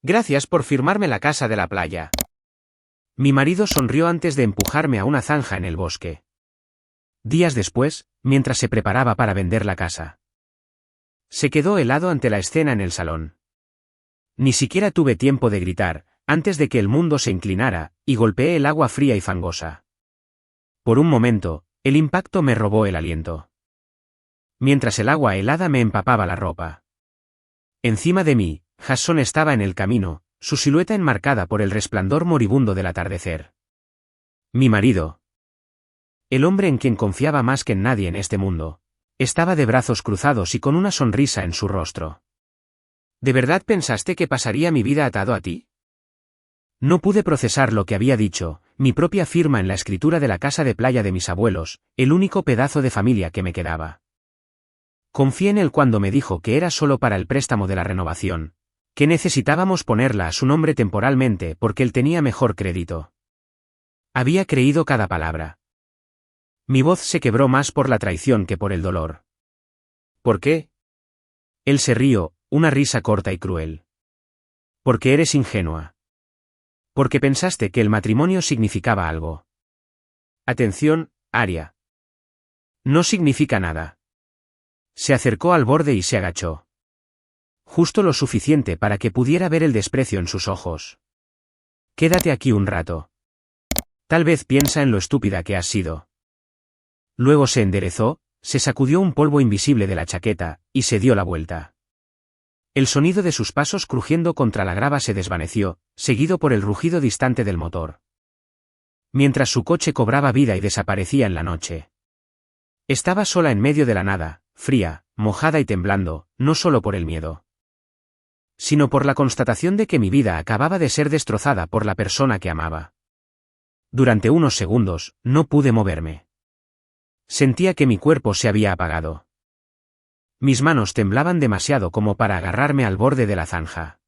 Gracias por firmarme la casa de la playa. Mi marido sonrió antes de empujarme a una zanja en el bosque. Días después, mientras se preparaba para vender la casa, se quedó helado ante la escena en el salón. Ni siquiera tuve tiempo de gritar, antes de que el mundo se inclinara, y golpeé el agua fría y fangosa. Por un momento, el impacto me robó el aliento. Mientras el agua helada me empapaba la ropa. Encima de mí, Jason estaba en el camino, su silueta enmarcada por el resplandor moribundo del atardecer. Mi marido, el hombre en quien confiaba más que en nadie en este mundo, estaba de brazos cruzados y con una sonrisa en su rostro. ¿De verdad pensaste que pasaría mi vida atado a ti? No pude procesar lo que había dicho, mi propia firma en la escritura de la casa de playa de mis abuelos, el único pedazo de familia que me quedaba. Confié en él cuando me dijo que era solo para el préstamo de la renovación, que necesitábamos ponerla a su nombre temporalmente porque él tenía mejor crédito. Había creído cada palabra. Mi voz se quebró más por la traición que por el dolor. ¿Por qué? Él se rió, una risa corta y cruel. Porque eres ingenua. Porque pensaste que el matrimonio significaba algo. Atención, Aria. No significa nada. Se acercó al borde y se agachó. Justo lo suficiente para que pudiera ver el desprecio en sus ojos. Quédate aquí un rato. Tal vez piensa en lo estúpida que has sido. Luego se enderezó, se sacudió un polvo invisible de la chaqueta, y se dio la vuelta. El sonido de sus pasos crujiendo contra la grava se desvaneció, seguido por el rugido distante del motor. Mientras su coche cobraba vida y desaparecía en la noche. Estaba sola en medio de la nada, fría, mojada y temblando, no solo por el miedo, sino por la constatación de que mi vida acababa de ser destrozada por la persona que amaba. Durante unos segundos, no pude moverme. Sentía que mi cuerpo se había apagado. Mis manos temblaban demasiado como para agarrarme al borde de la zanja.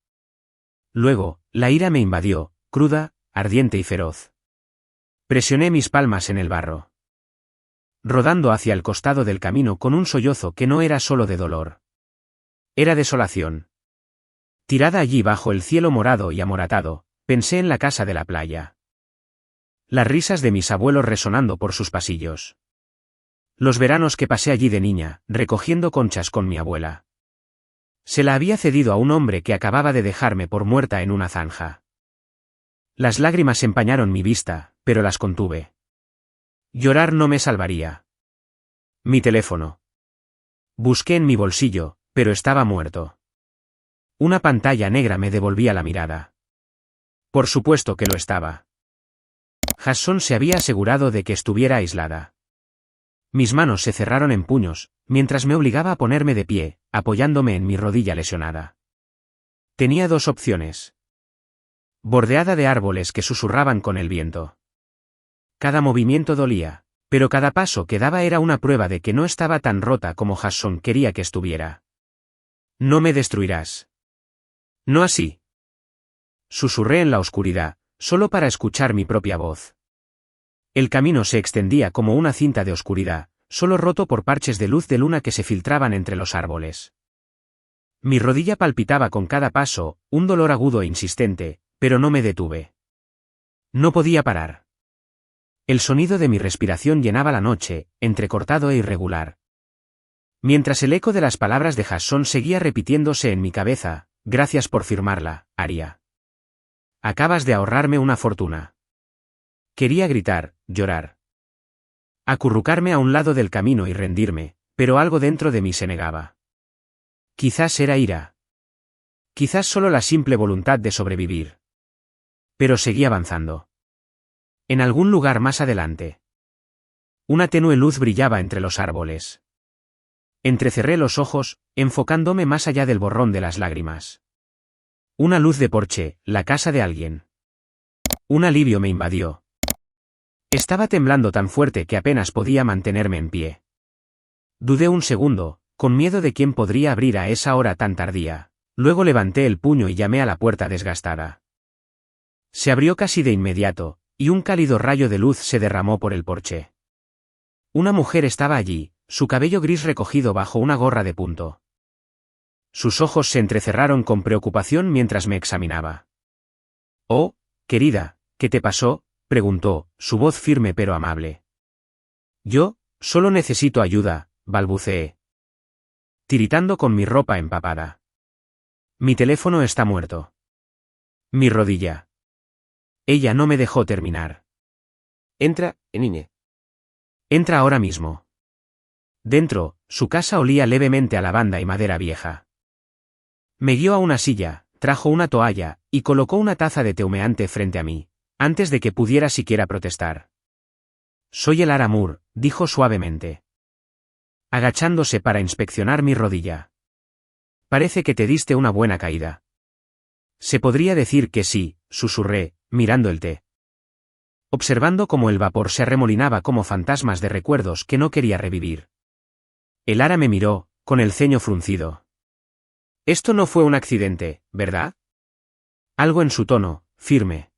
Luego, la ira me invadió, cruda, ardiente y feroz. Presioné mis palmas en el barro, rodando hacia el costado del camino con un sollozo que no era solo de dolor. Era desolación. Tirada allí bajo el cielo morado y amoratado, pensé en la casa de la playa. Las risas de mis abuelos resonando por sus pasillos. Los veranos que pasé allí de niña, recogiendo conchas con mi abuela. Se la había cedido a un hombre que acababa de dejarme por muerta en una zanja. Las lágrimas empañaron mi vista, pero las contuve. Llorar no me salvaría. Mi teléfono. Busqué en mi bolsillo, pero estaba muerto. Una pantalla negra me devolvía la mirada. Por supuesto que lo estaba. Jason se había asegurado de que estuviera aislada. Mis manos se cerraron en puños, mientras me obligaba a ponerme de pie, apoyándome en mi rodilla lesionada. Tenía dos opciones. Bordeada de árboles que susurraban con el viento. Cada movimiento dolía, pero cada paso que daba era una prueba de que no estaba tan rota como Jason quería que estuviera. No me destruirás. No así. Susurré en la oscuridad, solo para escuchar mi propia voz. El camino se extendía como una cinta de oscuridad, solo roto por parches de luz de luna que se filtraban entre los árboles. Mi rodilla palpitaba con cada paso, un dolor agudo e insistente, pero no me detuve. No podía parar. El sonido de mi respiración llenaba la noche, entrecortado e irregular. Mientras el eco de las palabras de Jason seguía repitiéndose en mi cabeza, gracias por firmarla, Aria. Acabas de ahorrarme una fortuna. Quería gritar, llorar. Acurrucarme a un lado del camino y rendirme, pero algo dentro de mí se negaba. Quizás era ira. Quizás solo la simple voluntad de sobrevivir. Pero seguí avanzando. En algún lugar más adelante. Una tenue luz brillaba entre los árboles. Entrecerré los ojos, enfocándome más allá del borrón de las lágrimas. Una luz de porche, la casa de alguien. Un alivio me invadió. Estaba temblando tan fuerte que apenas podía mantenerme en pie. Dudé un segundo, con miedo de quién podría abrir a esa hora tan tardía. Luego levanté el puño y llamé a la puerta desgastada. Se abrió casi de inmediato, y un cálido rayo de luz se derramó por el porche. Una mujer estaba allí, su cabello gris recogido bajo una gorra de punto. Sus ojos se entrecerraron con preocupación mientras me examinaba. «Oh, querida, ¿qué te pasó?», preguntó, su voz firme pero amable. «Yo, solo necesito ayuda», balbuceé, tiritando con mi ropa empapada. «Mi teléfono está muerto». «Mi rodilla». Ella no me dejó terminar. Entra, Enine. «Entra ahora mismo». Dentro, su casa olía levemente a lavanda y madera vieja. Me guió a una silla, trajo una toalla, y colocó una taza de té humeante frente a mí, antes de que pudiera siquiera protestar. «Soy el Ara Moore», dijo suavemente, agachándose para inspeccionar mi rodilla. «Parece que te diste una buena caída». «Se podría decir que sí», susurré, mirando el té, observando cómo el vapor se arremolinaba como fantasmas de recuerdos que no quería revivir. El Ara me miró, con el ceño fruncido. «Esto no fue un accidente, ¿verdad?». Algo en su tono, firme,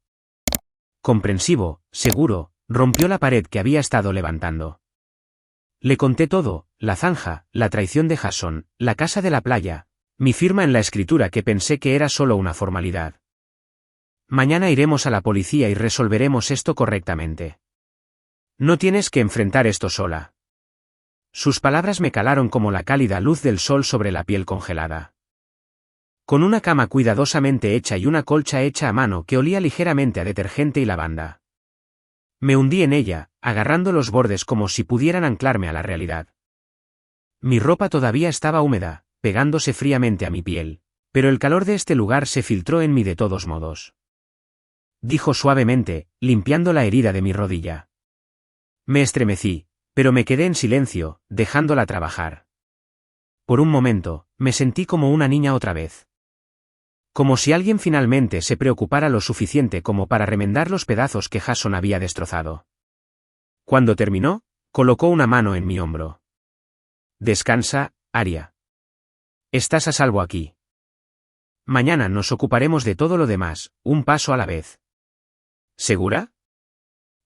comprensivo, seguro, rompió la pared que había estado levantando. Le conté todo, la zanja, la traición de Jason, la casa de la playa, mi firma en la escritura que pensé que era solo una formalidad. «Mañana iremos a la policía y resolveremos esto correctamente. No tienes que enfrentar esto sola». Sus palabras me calaron como la cálida luz del sol sobre la piel congelada. Con una cama cuidadosamente hecha y una colcha hecha a mano que olía ligeramente a detergente y lavanda. Me hundí en ella, agarrando los bordes como si pudieran anclarme a la realidad. Mi ropa todavía estaba húmeda, pegándose fríamente a mi piel, pero el calor de este lugar se filtró en mí de todos modos. Dijo suavemente, limpiando la herida de mi rodilla. Me estremecí, pero me quedé en silencio, dejándola trabajar. Por un momento, me sentí como una niña otra vez. Como si alguien finalmente se preocupara lo suficiente como para remendar los pedazos que Jason había destrozado. Cuando terminó, colocó una mano en mi hombro. «Descansa, Arya. Estás a salvo aquí. Mañana nos ocuparemos de todo lo demás, un paso a la vez». «¿Segura?».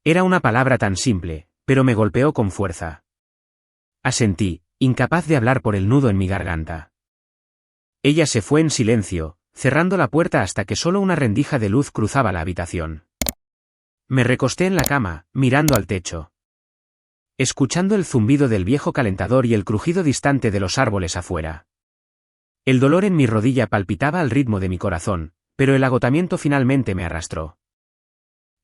Era una palabra tan simple, pero me golpeó con fuerza. Asentí, incapaz de hablar por el nudo en mi garganta. Ella se fue en silencio, cerrando la puerta hasta que solo una rendija de luz cruzaba la habitación. Me recosté en la cama, mirando al techo, escuchando el zumbido del viejo calentador y el crujido distante de los árboles afuera. El dolor en mi rodilla palpitaba al ritmo de mi corazón, pero el agotamiento finalmente me arrastró.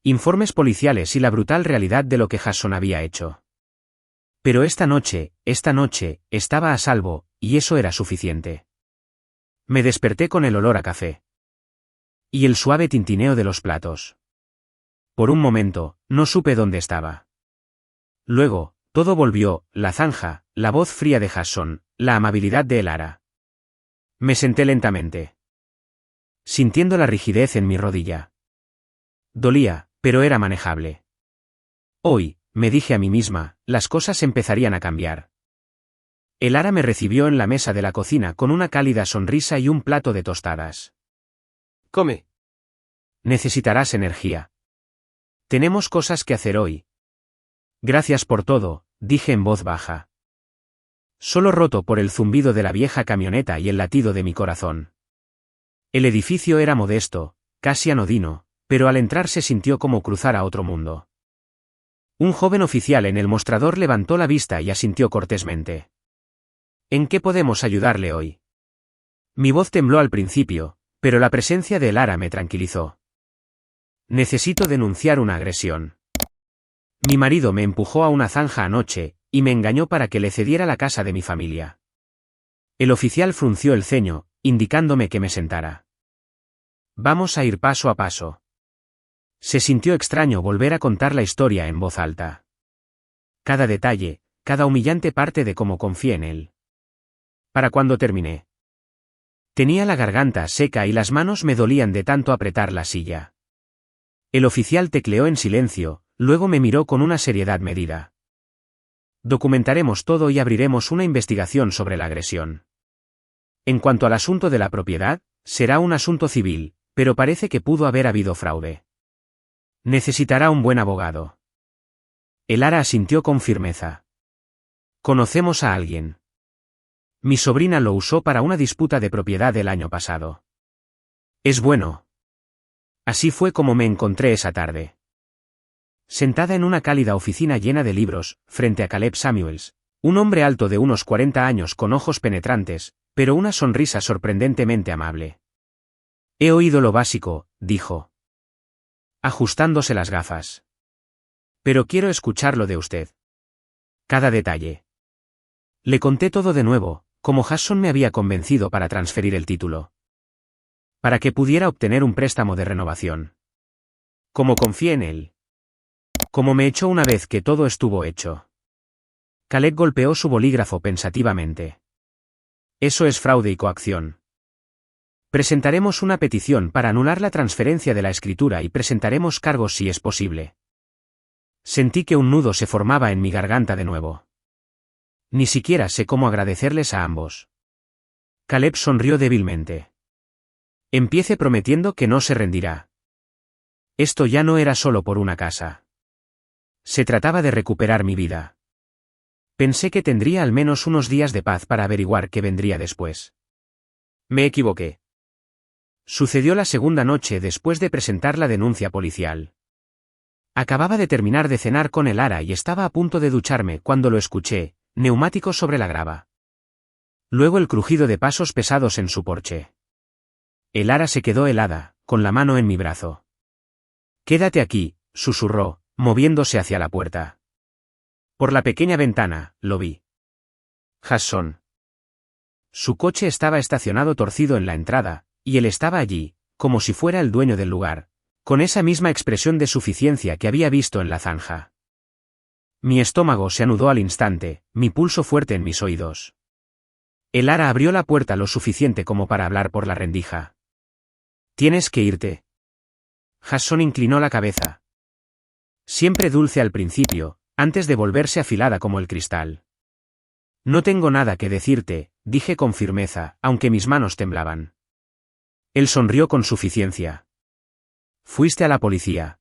Informes policiales y la brutal realidad de lo que Jason había hecho. Pero esta noche, estaba a salvo, y eso era suficiente. Me desperté con el olor a café. Y el suave tintineo de los platos. Por un momento, no supe dónde estaba. Luego, todo volvió, la zanja, la voz fría de Jason, la amabilidad de Elara. Me senté lentamente, sintiendo la rigidez en mi rodilla. Dolía, pero era manejable. Hoy, me dije a mí misma, las cosas empezarían a cambiar. Elara me recibió en la mesa de la cocina con una cálida sonrisa y un plato de tostadas. Come. Necesitarás energía. Tenemos cosas que hacer hoy. Gracias por todo, dije en voz baja. Solo roto por el zumbido de la vieja camioneta y el latido de mi corazón. El edificio era modesto, casi anodino, pero al entrar se sintió como cruzar a otro mundo. Un joven oficial en el mostrador levantó la vista y asintió cortésmente. ¿En qué podemos ayudarle hoy? Mi voz tembló al principio, pero la presencia de Elara me tranquilizó. Necesito denunciar una agresión. Mi marido me empujó a una zanja anoche, y me engañó para que le cediera la casa de mi familia. El oficial frunció el ceño, indicándome que me sentara. Vamos a ir paso a paso. Se sintió extraño volver a contar la historia en voz alta. Cada detalle, cada humillante parte de cómo confié en él. Para cuando terminé. Tenía la garganta seca y las manos me dolían de tanto apretar la silla. El oficial tecleó en silencio, luego me miró con una seriedad medida. Documentaremos todo y abriremos una investigación sobre la agresión. En cuanto al asunto de la propiedad, será un asunto civil, pero parece que pudo haber habido fraude. Necesitará un buen abogado. Elara asintió con firmeza. Conocemos a alguien. Mi sobrina lo usó para una disputa de propiedad el año pasado. Es bueno. Así fue como me encontré esa tarde. Sentada en una cálida oficina llena de libros, frente a Caleb Samuels, un hombre alto de unos 40 años con ojos penetrantes, pero una sonrisa sorprendentemente amable. He oído lo básico, dijo, ajustándose las gafas. Pero quiero escucharlo de usted. Cada detalle. Le conté todo de nuevo, como Hudson me había convencido para transferir el título. Para que pudiera obtener un préstamo de renovación. Como confié en él. Como me echó una vez que todo estuvo hecho. Caleb golpeó su bolígrafo pensativamente. Eso es fraude y coacción. Presentaremos una petición para anular la transferencia de la escritura y presentaremos cargos si es posible. Sentí que un nudo se formaba en mi garganta de nuevo. Ni siquiera sé cómo agradecerles a ambos. Caleb sonrió débilmente. Empiece prometiendo que no se rendirá. Esto ya no era solo por una casa. Se trataba de recuperar mi vida. Pensé que tendría al menos unos días de paz para averiguar qué vendría después. Me equivoqué. Sucedió la segunda noche después de presentar la denuncia policial. Acababa de terminar de cenar con el Ara y estaba a punto de ducharme cuando lo escuché, neumático sobre la grava. Luego el crujido de pasos pesados en su porche. El Ara se quedó helada, con la mano en mi brazo. Quédate aquí, susurró, moviéndose hacia la puerta. Por la pequeña ventana, lo vi. Hudson. Su coche estaba estacionado torcido en la entrada, y él estaba allí, como si fuera el dueño del lugar, con esa misma expresión de suficiencia que había visto en la zanja. Mi estómago se anudó al instante, mi pulso fuerte en mis oídos. El Ara abrió la puerta lo suficiente como para hablar por la rendija. Tienes que irte. Hudson inclinó la cabeza. Siempre dulce al principio, antes de volverse afilada como el cristal. No tengo nada que decirte, dije con firmeza, aunque mis manos temblaban. Él sonrió con suficiencia. Fuiste a la policía.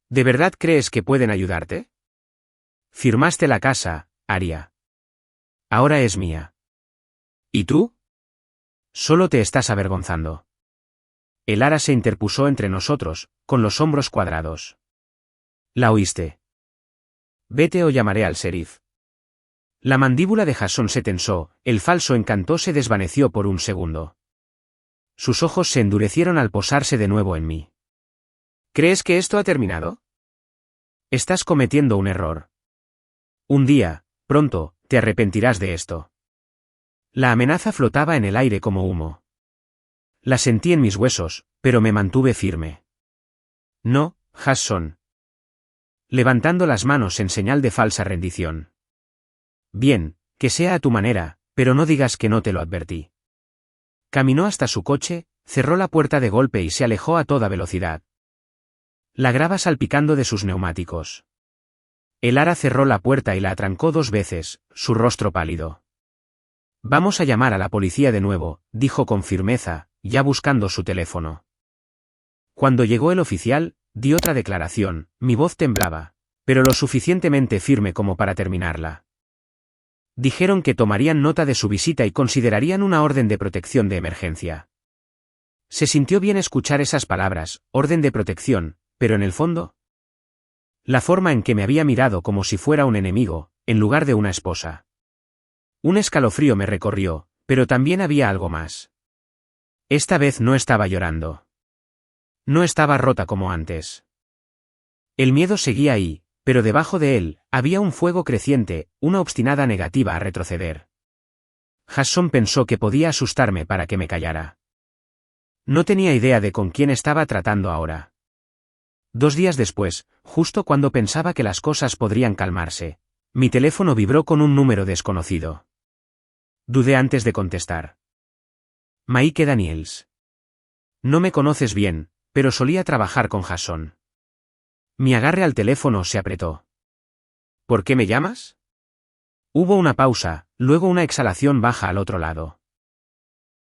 ¿De verdad crees que pueden ayudarte? Firmaste la casa, Aria. Ahora es mía. ¿Y tú? Solo te estás avergonzando. El Ara se interpuso entre nosotros, con los hombros cuadrados. ¿La oíste? Vete o llamaré al sheriff. La mandíbula de Hudson se tensó, el falso encanto se desvaneció por un segundo. Sus ojos se endurecieron al posarse de nuevo en mí. ¿Crees que esto ha terminado? Estás cometiendo un error. Un día, pronto, te arrepentirás de esto. La amenaza flotaba en el aire como humo. La sentí en mis huesos, pero me mantuve firme. No, Hudson. Levantando las manos en señal de falsa rendición. Bien, que sea a tu manera, pero no digas que no te lo advertí. Caminó hasta su coche, cerró la puerta de golpe y se alejó a toda velocidad. La grava salpicando de sus neumáticos. El Ara cerró la puerta y la atrancó 2 veces, su rostro pálido. Vamos a llamar a la policía de nuevo, dijo con firmeza, ya buscando su teléfono. Cuando llegó el oficial, di otra declaración, mi voz temblaba, pero lo suficientemente firme como para terminarla. Dijeron que tomarían nota de su visita y considerarían una orden de protección de emergencia. Se sintió bien escuchar esas palabras, orden de protección, pero en el fondo, la forma en que me había mirado como si fuera un enemigo, en lugar de una esposa. Un escalofrío me recorrió, pero también había algo más. Esta vez no estaba llorando. No estaba rota como antes. El miedo seguía ahí, pero debajo de él, había un fuego creciente, una obstinada negativa a retroceder. Hudson pensó que podía asustarme para que me callara. No tenía idea de con quién estaba tratando ahora. 2 días después, justo cuando pensaba que las cosas podrían calmarse, mi teléfono vibró con un número desconocido. Dudé antes de contestar. Mike Daniels. No me conoces bien, pero solía trabajar con Hudson. Mi agarre al teléfono se apretó. ¿Por qué me llamas? Hubo una pausa, luego una exhalación baja al otro lado.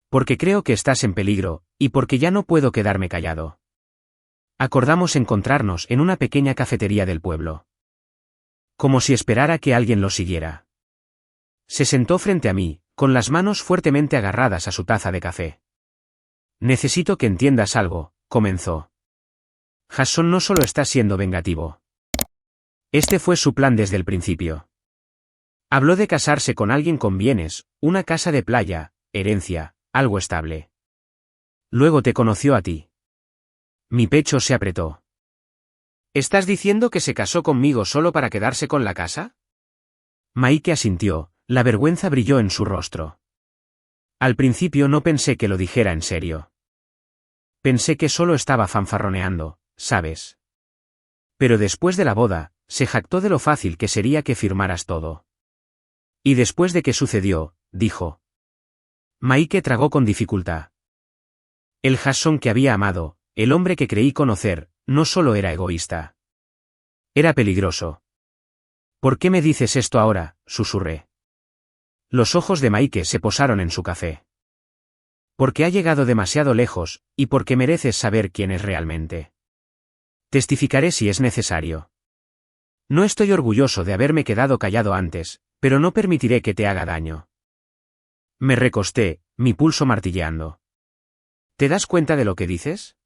Porque creo que estás en peligro, y porque ya no puedo quedarme callado. Acordamos encontrarnos en una pequeña cafetería del pueblo. Como si esperara que alguien lo siguiera. Se sentó frente a mí, con las manos fuertemente agarradas a su taza de café. Necesito que entiendas algo, comenzó. Jason no solo está siendo vengativo. Este fue su plan desde el principio. Habló de casarse con alguien con bienes, una casa de playa, herencia, algo estable. Luego te conoció a ti. Mi pecho se apretó. ¿Estás diciendo que se casó conmigo solo para quedarse con la casa? Mike asintió, la vergüenza brilló en su rostro. Al principio no pensé que lo dijera en serio. Pensé que solo estaba fanfarroneando, ¿sabes? Pero después de la boda, se jactó de lo fácil que sería que firmaras todo. Y después de que sucedió, dijo. Mike tragó con dificultad. El Jason que había amado, el hombre que creí conocer, no solo era egoísta. Era peligroso. ¿Por qué me dices esto ahora?, susurré. Los ojos de Mike se posaron en su café. Porque ha llegado demasiado lejos, y porque mereces saber quién es realmente. Testificaré si es necesario. No estoy orgulloso de haberme quedado callado antes, pero no permitiré que te haga daño. Me recosté, mi pulso martilleando. ¿Te das cuenta de lo que dices?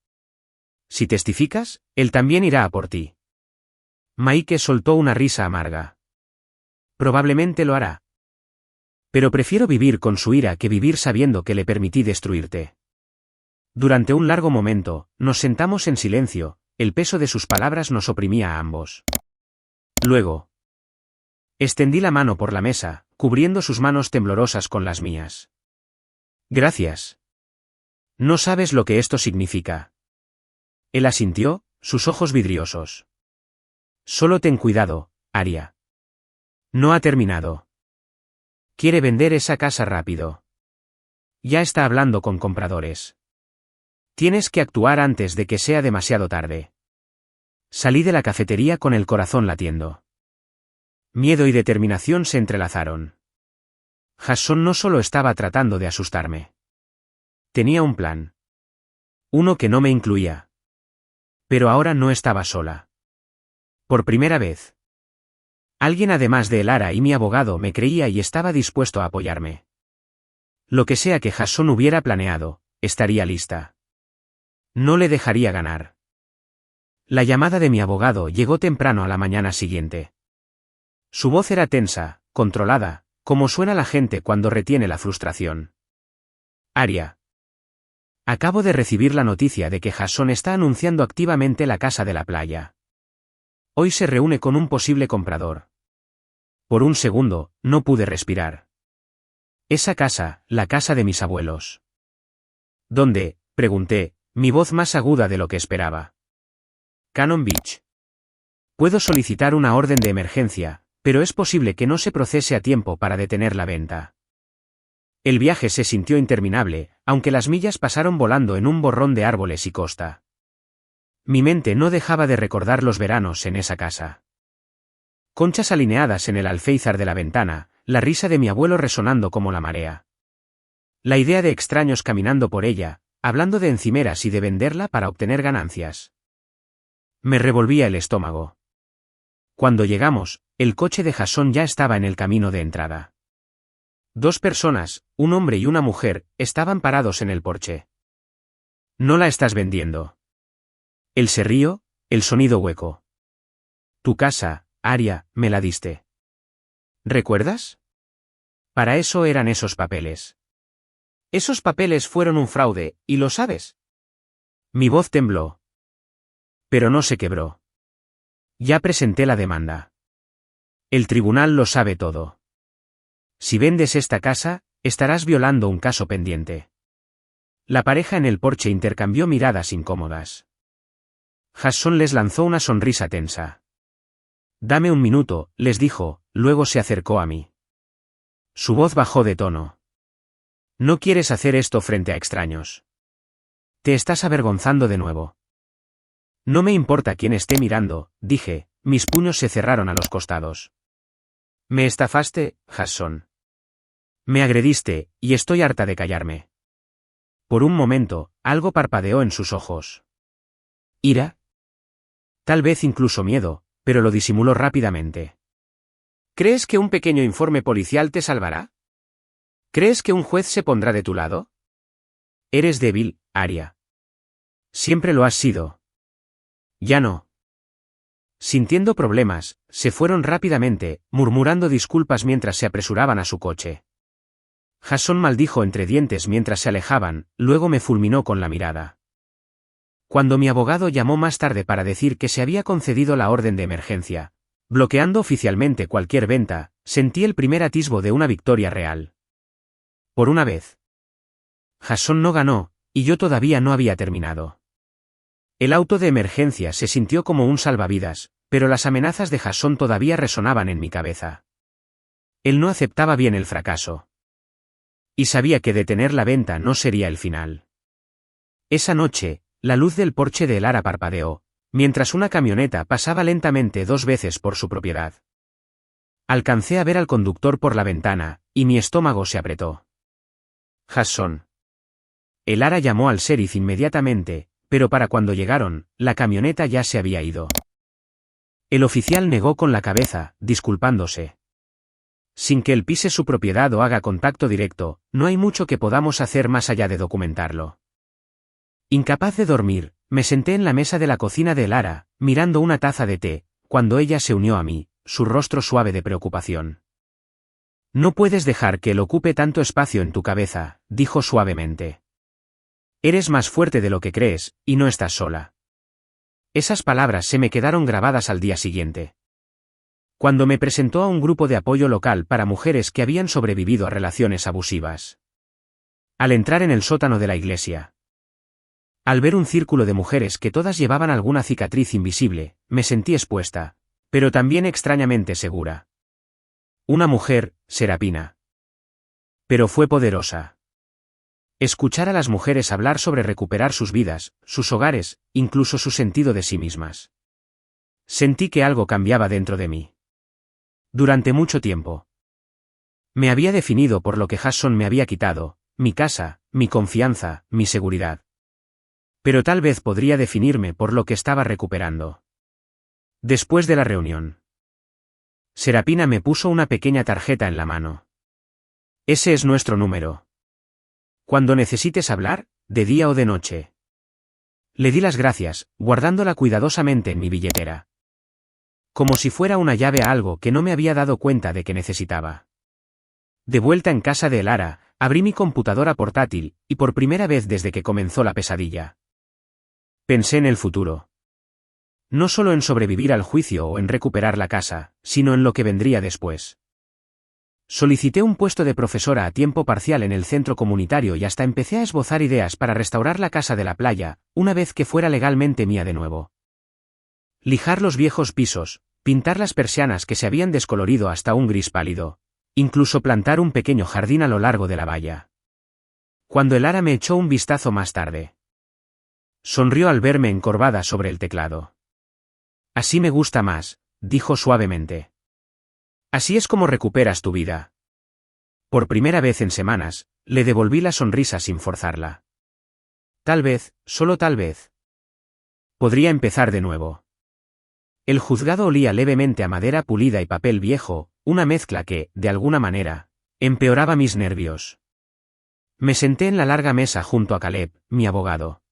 Si testificas, él también irá a por ti. Mike soltó una risa amarga. Probablemente lo hará. Pero prefiero vivir con su ira que vivir sabiendo que le permití destruirte. Durante un largo momento, nos sentamos en silencio, el peso de sus palabras nos oprimía a ambos. Luego. Extendí la mano por la mesa, cubriendo sus manos temblorosas con las mías. Gracias. No sabes lo que esto significa. Él asintió, sus ojos vidriosos. Solo ten cuidado, Aria. No ha terminado. Quiere vender esa casa rápido. Ya está hablando con compradores. Tienes que actuar antes de que sea demasiado tarde. Salí de la cafetería con el corazón latiendo. Miedo y determinación se entrelazaron. Jason no solo estaba tratando de asustarme. Tenía un plan. Uno que no me incluía. Pero ahora no estaba sola. Por primera vez. Alguien además de Elara y mi abogado me creía y estaba dispuesto a apoyarme. Lo que sea que Jason hubiera planeado, estaría lista. No le dejaría ganar. La llamada de mi abogado llegó temprano a la mañana siguiente. Su voz era tensa, controlada, como suena la gente cuando retiene la frustración. Aria. Acabo de recibir la noticia de que Jason está anunciando activamente la casa de la playa. Hoy se reúne con un posible comprador. Por un segundo, no pude respirar. Esa casa, la casa de mis abuelos. ¿Dónde?, pregunté, mi voz más aguda de lo que esperaba. Cannon Beach. Puedo solicitar una orden de emergencia, pero es posible que no se procese a tiempo para detener la venta. El viaje se sintió interminable, aunque las millas pasaron volando en un borrón de árboles y costa. Mi mente no dejaba de recordar los veranos en esa casa. Conchas alineadas en el alféizar de la ventana, la risa de mi abuelo resonando como la marea. La idea de extraños caminando por ella, hablando de encimeras y de venderla para obtener ganancias. Me revolvía el estómago. Cuando llegamos, el coche de Jason ya estaba en el camino de entrada. 2 personas, un hombre y una mujer, estaban parados en el porche. ¿No la estás vendiendo? Él se rió, el sonido hueco. Tu casa, Aria, me la diste. ¿Recuerdas? Para eso eran esos papeles. Esos papeles fueron un fraude, ¿y lo sabes? Mi voz tembló. Pero no se quebró. Ya presenté la demanda. El tribunal lo sabe todo. Si vendes esta casa, estarás violando un caso pendiente. La pareja en el porche intercambió miradas incómodas. Jason les lanzó una sonrisa tensa. Dame un minuto, les dijo, luego se acercó a mí. Su voz bajó de tono. No quieres hacer esto frente a extraños. Te estás avergonzando de nuevo. No me importa quién esté mirando, dije, mis puños se cerraron a los costados. Me estafaste, Jason. Me agrediste, y estoy harta de callarme. Por un momento, algo parpadeó en sus ojos. ¿Ira? Tal vez incluso miedo, pero lo disimuló rápidamente. ¿Crees que un pequeño informe policial te salvará? ¿Crees que un juez se pondrá de tu lado? Eres débil, Arya. Siempre lo has sido. Ya no. Sintiendo problemas, se fueron rápidamente, murmurando disculpas mientras se apresuraban a su coche. Jasón maldijo entre dientes mientras se alejaban, luego me fulminó con la mirada. Cuando mi abogado llamó más tarde para decir que se había concedido la orden de emergencia, bloqueando oficialmente cualquier venta, sentí el primer atisbo de una victoria real. Por una vez. Jasón no ganó, y yo todavía no había terminado. El auto de emergencia se sintió como un salvavidas, pero las amenazas de Jasón todavía resonaban en mi cabeza. Él no aceptaba bien el fracaso. Y sabía que detener la venta no sería el final. Esa noche, la luz del porche de Elara parpadeó, mientras una camioneta pasaba lentamente 2 veces por su propiedad. Alcancé a ver al conductor por la ventana, y mi estómago se apretó. Jasón. Elara llamó al sheriff inmediatamente, pero para cuando llegaron, la camioneta ya se había ido. El oficial negó con la cabeza, disculpándose. Sin que él pise su propiedad o haga contacto directo, no hay mucho que podamos hacer más allá de documentarlo. Incapaz de dormir, me senté en la mesa de la cocina de Elara, mirando una taza de té, cuando ella se unió a mí, su rostro suave de preocupación. No puedes dejar que él ocupe tanto espacio en tu cabeza, dijo suavemente. Eres más fuerte de lo que crees, y no estás sola. Esas palabras se me quedaron grabadas al día siguiente. Cuando me presentó a un grupo de apoyo local para mujeres que habían sobrevivido a relaciones abusivas. Al entrar en el sótano de la iglesia. Al ver un círculo de mujeres que todas llevaban alguna cicatriz invisible, me sentí expuesta, pero también extrañamente segura. Una mujer, Serapina. Pero fue poderosa. Escuchar a las mujeres hablar sobre recuperar sus vidas, sus hogares, incluso su sentido de sí mismas. Sentí que algo cambiaba dentro de mí. Durante mucho tiempo. Me había definido por lo que Jasón me había quitado, mi casa, mi confianza, mi seguridad. Pero tal vez podría definirme por lo que estaba recuperando. Después de la reunión. Serapina me puso una pequeña tarjeta en la mano. Ese es nuestro número. Cuando necesites hablar, de día o de noche. Le di las gracias, guardándola cuidadosamente en mi billetera. Como si fuera una llave a algo que no me había dado cuenta de que necesitaba. De vuelta en casa de Elara, abrí mi computadora portátil, y por primera vez desde que comenzó la pesadilla. Pensé en el futuro. No solo en sobrevivir al juicio o en recuperar la casa, sino en lo que vendría después. Solicité un puesto de profesora a tiempo parcial en el centro comunitario y hasta empecé a esbozar ideas para restaurar la casa de la playa, una vez que fuera legalmente mía de nuevo. Lijar los viejos pisos, pintar las persianas que se habían descolorido hasta un gris pálido, incluso plantar un pequeño jardín a lo largo de la valla. Cuando Elara me echó un vistazo más tarde. Sonrió al verme encorvada sobre el teclado. Así me gusta más, dijo suavemente. Así es como recuperas tu vida. Por primera vez en semanas, le devolví la sonrisa sin forzarla. Tal vez, solo tal vez. Podría empezar de nuevo. El juzgado olía levemente a madera pulida y papel viejo, una mezcla que, de alguna manera, empeoraba mis nervios. Me senté en la larga mesa junto a Caleb, mi abogado.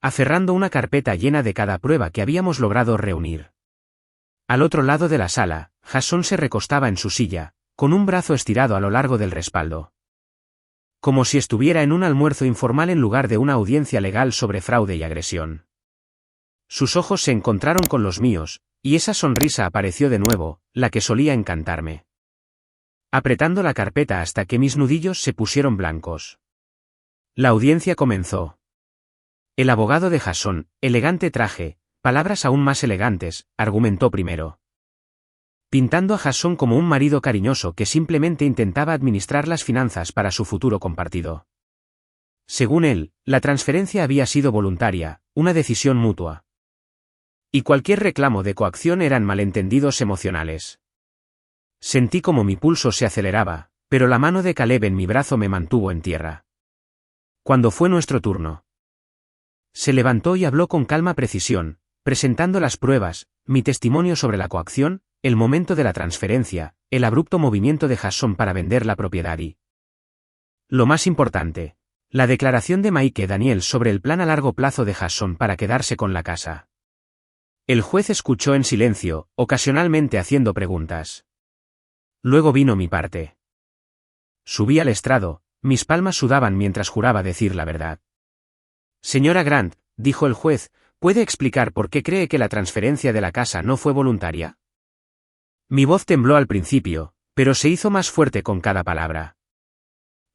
Aferrando una carpeta llena de cada prueba que habíamos logrado reunir. Al otro lado de la sala, Jasón se recostaba en su silla, con un brazo estirado a lo largo del respaldo. Como si estuviera en un almuerzo informal en lugar de una audiencia legal sobre fraude y agresión. Sus ojos se encontraron con los míos, y esa sonrisa apareció de nuevo, la que solía encantarme. Apretando la carpeta hasta que mis nudillos se pusieron blancos. La audiencia comenzó. El abogado de Jasón, elegante traje, palabras aún más elegantes, argumentó primero. Pintando a Jasón como un marido cariñoso que simplemente intentaba administrar las finanzas para su futuro compartido. Según él, la transferencia había sido voluntaria, una decisión mutua. Y cualquier reclamo de coacción eran malentendidos emocionales. Sentí como mi pulso se aceleraba, pero la mano de Caleb en mi brazo me mantuvo en tierra. Cuando fue nuestro turno. Se levantó y habló con calma precisión, presentando las pruebas, mi testimonio sobre la coacción, el momento de la transferencia, el abrupto movimiento de Jasón para vender la propiedad y Lo más importante. La declaración de Mike Daniel sobre el plan a largo plazo de Jason para quedarse con la casa. El juez escuchó en silencio, ocasionalmente haciendo preguntas. Luego vino mi parte. Subí al estrado, mis palmas sudaban mientras juraba decir la verdad. Señora Grant, dijo el juez, ¿puede explicar por qué cree que la transferencia de la casa no fue voluntaria? Mi voz tembló al principio, pero se hizo más fuerte con cada palabra.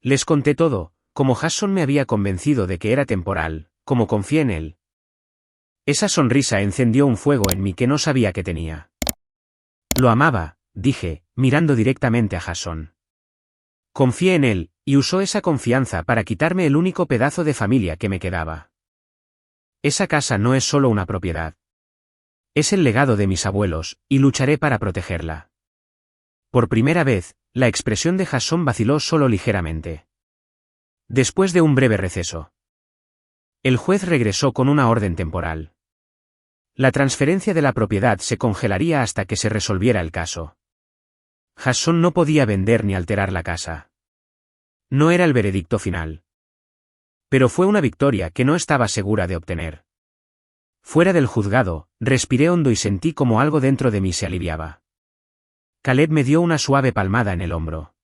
Les conté todo, como Jason me había convencido de que era temporal, como confié en él. Esa sonrisa encendió un fuego en mí que no sabía que tenía. Lo amaba, dije, mirando directamente a Jason. Confié en él, y usó esa confianza para quitarme el único pedazo de familia que me quedaba. Esa casa no es solo una propiedad. Es el legado de mis abuelos, y lucharé para protegerla. Por primera vez, la expresión de Jason vaciló solo ligeramente. Después de un breve receso, el juez regresó con una orden temporal. La transferencia de la propiedad se congelaría hasta que se resolviera el caso. Jason no podía vender ni alterar la casa. No era el veredicto final. Pero fue una victoria que no estaba segura de obtener. Fuera del juzgado, respiré hondo y sentí como algo dentro de mí se aliviaba. Caleb me dio una suave palmada en el hombro.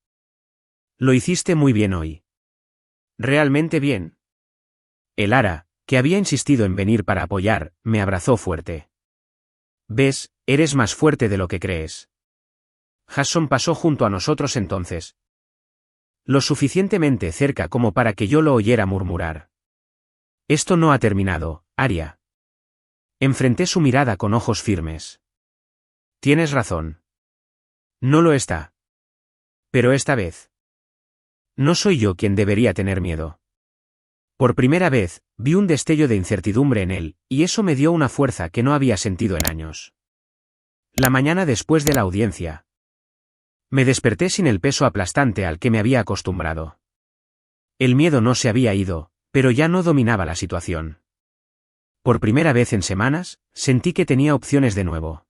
Lo hiciste muy bien hoy. Realmente bien. El Ara, que había insistido en venir para apoyar, me abrazó fuerte. Ves, eres más fuerte de lo que crees. Jason pasó junto a nosotros entonces. Lo suficientemente cerca como para que yo lo oyera murmurar. Esto no ha terminado, Arya. Enfrenté su mirada con ojos firmes. Tienes razón. No lo está. Pero esta vez. No soy yo quien debería tener miedo. Por primera vez, vi un destello de incertidumbre en él, y eso me dio una fuerza que no había sentido en años. La mañana después de la audiencia. Me desperté sin el peso aplastante al que me había acostumbrado. El miedo no se había ido, pero ya no dominaba la situación. Por primera vez en semanas, sentí que tenía opciones de nuevo.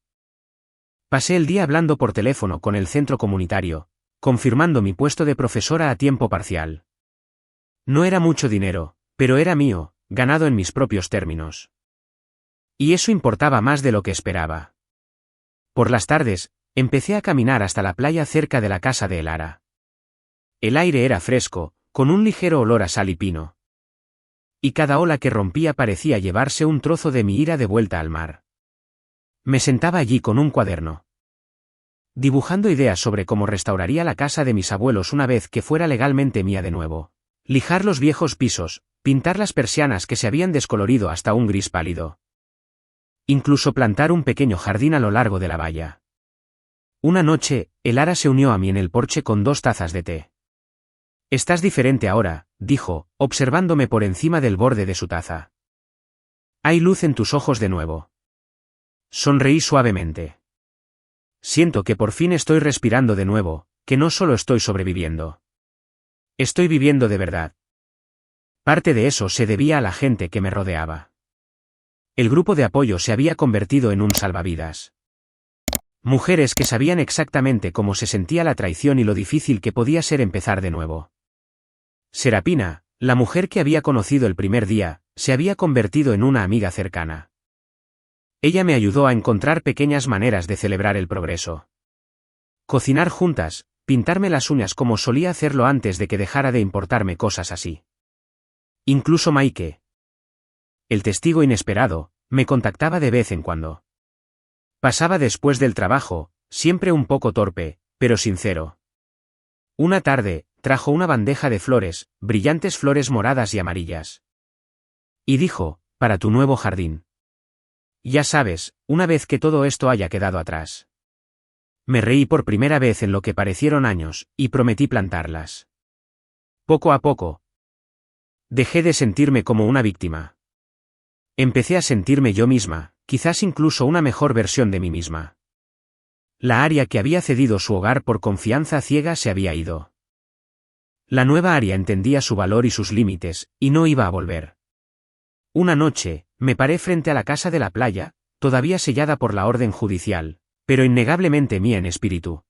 Pasé el día hablando por teléfono con el centro comunitario, confirmando mi puesto de profesora a tiempo parcial. No era mucho dinero, pero era mío, ganado en mis propios términos. Y eso importaba más de lo que esperaba. Por las tardes, empecé a caminar hasta la playa cerca de la casa de Elara. El aire era fresco, con un ligero olor a sal y pino. Y cada ola que rompía parecía llevarse un trozo de mi ira de vuelta al mar. Me sentaba allí con un cuaderno, dibujando ideas sobre cómo restauraría la casa de mis abuelos una vez que fuera legalmente mía de nuevo. Lijar los viejos pisos, pintar las persianas que se habían descolorido hasta un gris pálido. Incluso plantar un pequeño jardín a lo largo de la valla. Una noche, Elara se unió a mí en el porche con 2 tazas de té. Estás diferente ahora, dijo, observándome por encima del borde de su taza. Hay luz en tus ojos de nuevo. Sonreí suavemente. Siento que por fin estoy respirando de nuevo, que no solo estoy sobreviviendo. Estoy viviendo de verdad. Parte de eso se debía a la gente que me rodeaba. El grupo de apoyo se había convertido en un salvavidas. Mujeres que sabían exactamente cómo se sentía la traición y lo difícil que podía ser empezar de nuevo. Serapina, la mujer que había conocido el primer día, se había convertido en una amiga cercana. Ella me ayudó a encontrar pequeñas maneras de celebrar el progreso. Cocinar juntas, pintarme las uñas como solía hacerlo antes de que dejara de importarme cosas así. Incluso Mike, el testigo inesperado, me contactaba de vez en cuando. Pasaba después del trabajo, siempre un poco torpe, pero sincero. Una tarde, trajo una bandeja de flores, brillantes flores moradas y amarillas. Y dijo, para tu nuevo jardín. Ya sabes, una vez que todo esto haya quedado atrás. Me reí por primera vez en lo que parecieron años, y prometí plantarlas. Poco a poco. Dejé de sentirme como una víctima. Empecé a sentirme yo misma, quizás incluso una mejor versión de mí misma. La Arya que había cedido su hogar por confianza ciega se había ido. La nueva Arya entendía su valor y sus límites, y no iba a volver. Una noche, me paré frente a la casa de la playa, todavía sellada por la orden judicial, pero innegablemente mía en espíritu.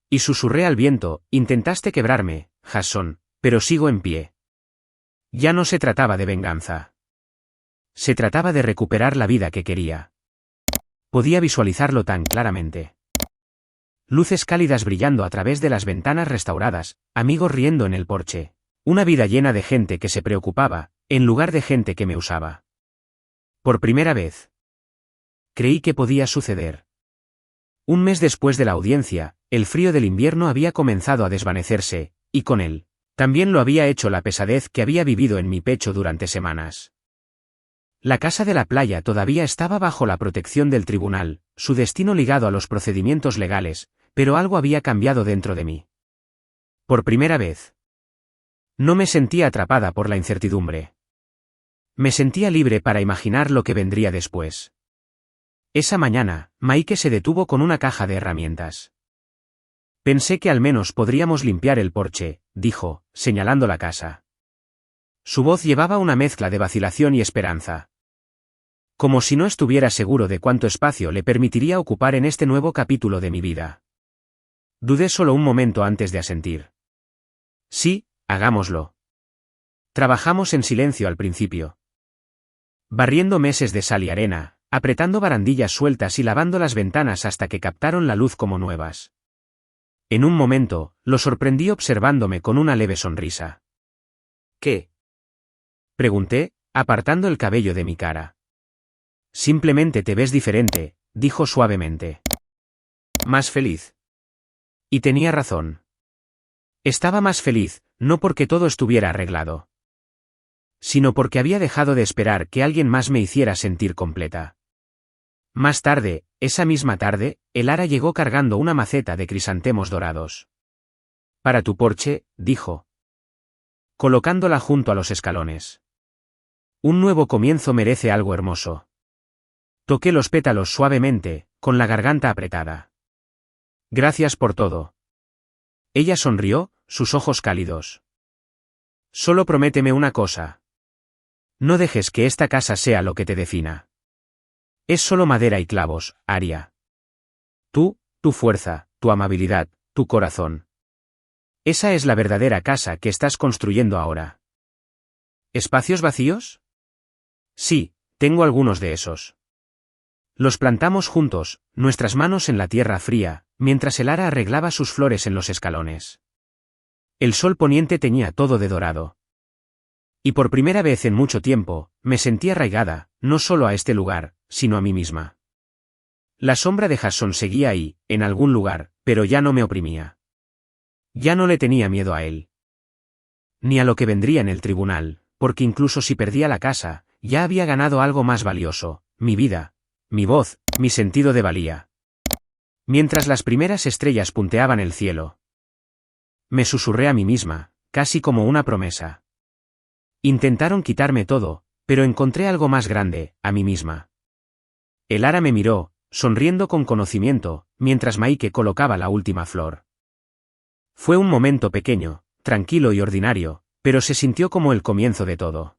Y susurré al viento, intentaste quebrarme, Jason, Pero sigo en pie. Ya no se trataba de venganza. Se trataba de recuperar la vida que quería. Podía visualizarlo tan claramente. Luces cálidas brillando a través de las ventanas restauradas, amigos riendo en el porche. Una vida llena de gente que se preocupaba, en lugar de gente que me usaba. Por primera vez. Creí que podía suceder. Un mes después de la audiencia, el frío del invierno había comenzado a desvanecerse, y con él, también lo había hecho la pesadez que había vivido en mi pecho durante semanas. La casa de la playa todavía estaba bajo la protección del tribunal, su destino ligado a los procedimientos legales, pero algo había cambiado dentro de mí. Por primera vez. No me sentía atrapada por la incertidumbre. Me sentía libre para imaginar lo que vendría después. Esa mañana, Mike se detuvo con una caja de herramientas. Pensé que al menos podríamos limpiar el porche, dijo, señalando la casa. Su voz llevaba una mezcla de vacilación y esperanza. Como si no estuviera seguro de cuánto espacio le permitiría ocupar en este nuevo capítulo de mi vida. Dudé solo un momento antes de asentir. Sí, hagámoslo. Trabajamos en silencio al principio. Barriendo meses de sal y arena, apretando barandillas sueltas y lavando las ventanas hasta que captaron la luz como nuevas. En un momento, lo sorprendí observándome con una leve sonrisa. ¿Qué? Pregunté, apartando el cabello de mi cara. Simplemente te ves diferente, dijo suavemente. Más feliz. Y tenía razón. Estaba más feliz, no porque todo estuviera arreglado, sino porque había dejado de esperar que alguien más me hiciera sentir completa. Más tarde, esa misma tarde, el ara llegó cargando una maceta de crisantemos dorados. Para tu porche, dijo, colocándola junto a los escalones. Un nuevo comienzo merece algo hermoso. Toqué los pétalos suavemente, con la garganta apretada. Gracias por todo. Ella sonrió, sus ojos cálidos. Solo prométeme una cosa. No dejes que esta casa sea lo que te defina. Es solo madera y clavos, Aria. Tú, tu fuerza, tu amabilidad, tu corazón. Esa es la verdadera casa que estás construyendo ahora. ¿Espacios vacíos? Sí, tengo algunos de esos. Los plantamos juntos, nuestras manos en la tierra fría, mientras el ara arreglaba sus flores en los escalones. El sol poniente teñía todo de dorado. Y por primera vez en mucho tiempo, me sentí arraigada, no solo a este lugar, sino a mí misma. La sombra de Jason seguía ahí, en algún lugar, pero ya no me oprimía. Ya no le tenía miedo a él. Ni a lo que vendría en el tribunal, porque incluso si perdía la casa, ya había ganado algo más valioso, mi vida, mi voz, mi sentido de valía. Mientras las primeras estrellas punteaban el cielo, me susurré a mí misma, casi como una promesa. Intentaron quitarme todo, pero encontré algo más grande, a mí misma. El ara me miró, sonriendo con conocimiento, mientras Mike colocaba la última flor. Fue un momento pequeño, tranquilo y ordinario, pero se sintió como el comienzo de todo.